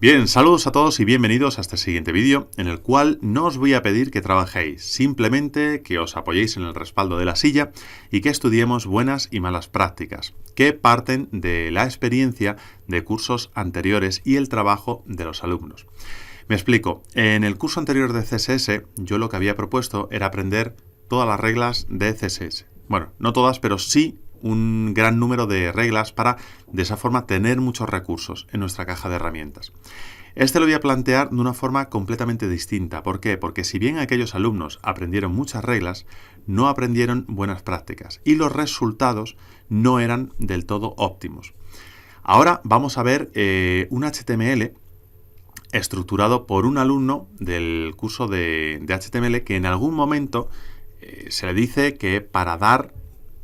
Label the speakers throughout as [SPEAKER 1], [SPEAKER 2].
[SPEAKER 1] Bien, saludos a todos y bienvenidos a este siguiente vídeo en el cual no os voy a pedir que trabajéis, simplemente que os apoyéis en el respaldo de la silla y que estudiemos buenas y malas prácticas, que parten de la experiencia de cursos anteriores y el trabajo de los alumnos. Me explico, en el curso anterior de CSS yo lo que había propuesto era aprender todas las reglas de CSS. Bueno, no todas, pero sí un gran número de reglas para, de esa forma, tener muchos recursos en nuestra caja de herramientas. Este lo voy a plantear de una forma completamente distinta. ¿Por qué? Porque si bien aquellos alumnos aprendieron muchas reglas, no aprendieron buenas prácticas y los resultados no eran del todo óptimos. Ahora vamos a ver un HTML estructurado por un alumno del curso de HTML que en algún momento se le dice que para dar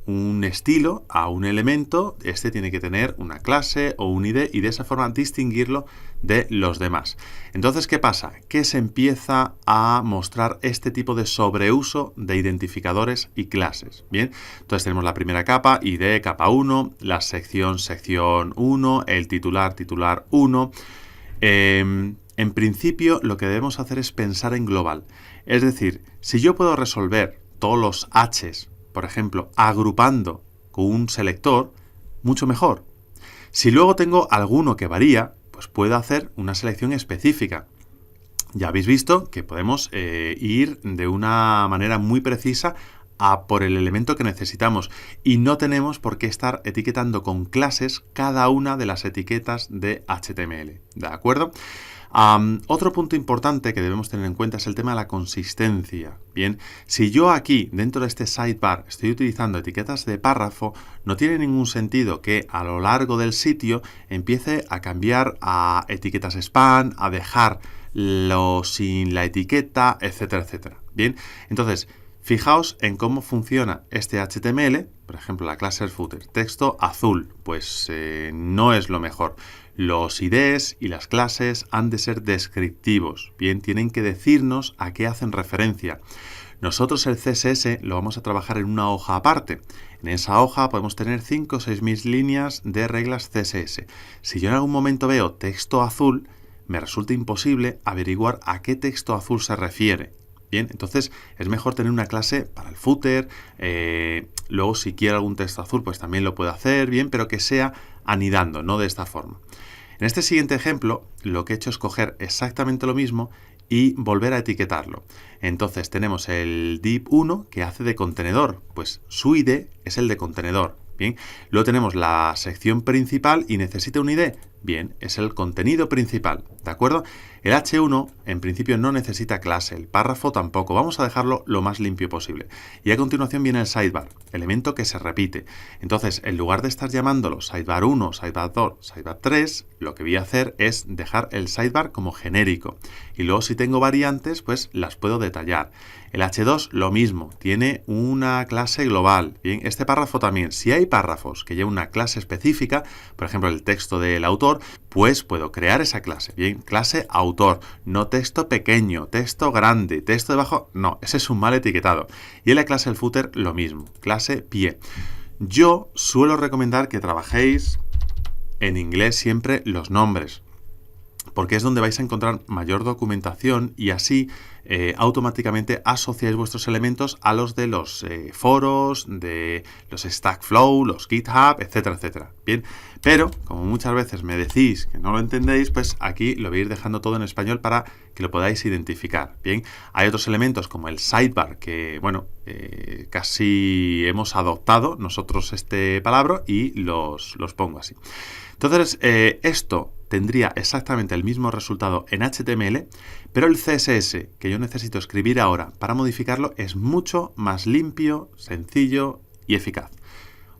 [SPEAKER 1] un estilo a un elemento, este tiene que tener una clase o un ID y de esa forma distinguirlo de los demás. Entonces, ¿qué pasa? Que se empieza a mostrar este tipo de sobreuso de identificadores y clases. Bien, entonces tenemos la primera capa, ID, capa 1, la sección, sección 1, el titular, titular 1. En principio, lo que debemos hacer es pensar en global. Es decir, si yo puedo resolver todos los H's, por ejemplo, agrupando con un selector, mucho mejor. Si luego tengo alguno que varía, pues puedo hacer una selección específica. Ya habéis visto que podemos ir de una manera muy precisa a por el elemento que necesitamos y no tenemos por qué estar etiquetando con clases cada una de las etiquetas de HTML. ¿De acuerdo? Otro punto importante que debemos tener en cuenta es el tema de la consistencia. Bien, si yo aquí, dentro de este sidebar, estoy utilizando etiquetas de párrafo, no tiene ningún sentido que a lo largo del sitio empiece a cambiar a etiquetas spam, a dejarlo sin la etiqueta, etcétera, etcétera. Bien, entonces, fijaos en cómo funciona este HTML, por ejemplo, la clase del footer, texto azul, pues no es lo mejor. Los IDs y las clases han de ser descriptivos, bien, tienen que decirnos a qué hacen referencia. Nosotros el CSS lo vamos a trabajar en una hoja aparte. En esa hoja podemos tener 5 o 6.000 líneas de reglas CSS. Si yo en algún momento veo texto azul, me resulta imposible averiguar a qué texto azul se refiere. Bien, entonces es mejor tener una clase para el footer, luego si quiero algún texto azul pues también lo puedo hacer, bien, pero que sea anidando, no de esta forma. En este siguiente ejemplo lo que he hecho es coger exactamente lo mismo y volver a etiquetarlo. Entonces tenemos el div 1 que hace de contenedor, pues su ID es el de contenedor. Bien, luego tenemos la sección principal y necesita un ID. Bien, es el contenido principal, ¿de acuerdo? El H1 en principio no necesita clase, el párrafo tampoco. Vamos a dejarlo lo más limpio posible. Y a continuación viene el sidebar, elemento que se repite. Entonces, en lugar de estar llamándolo sidebar 1, sidebar 2, sidebar 3, lo que voy a hacer es dejar el sidebar como genérico. Y luego si tengo variantes, pues las puedo detallar. El H2 lo mismo, tiene una clase global. Bien, este párrafo también. Si hay párrafos que llevan una clase específica, por ejemplo el texto del autor, pues puedo crear esa clase. Bien, clase autor, no texto pequeño, texto grande, texto debajo, no, ese es un mal etiquetado. Y en la clase del footer lo mismo, clase pie. Yo suelo recomendar que trabajéis en inglés siempre los nombres, porque es donde vais a encontrar mayor documentación y así automáticamente asociáis vuestros elementos a los de los foros, de los Stack Flow, los GitHub, etcétera, etcétera. Bien, pero como muchas veces me decís que no lo entendéis, pues aquí lo voy a ir dejando todo en español para que lo podáis identificar. Bien, hay otros elementos como el sidebar que, bueno, casi hemos adoptado nosotros este palabra y los pongo así. Entonces, esto tendría exactamente el mismo resultado en HTML, pero el CSS que yo necesito escribir ahora para modificarlo es mucho más limpio, sencillo y eficaz.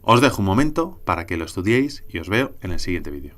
[SPEAKER 1] Os dejo un momento para que lo estudiéis y os veo en el siguiente vídeo.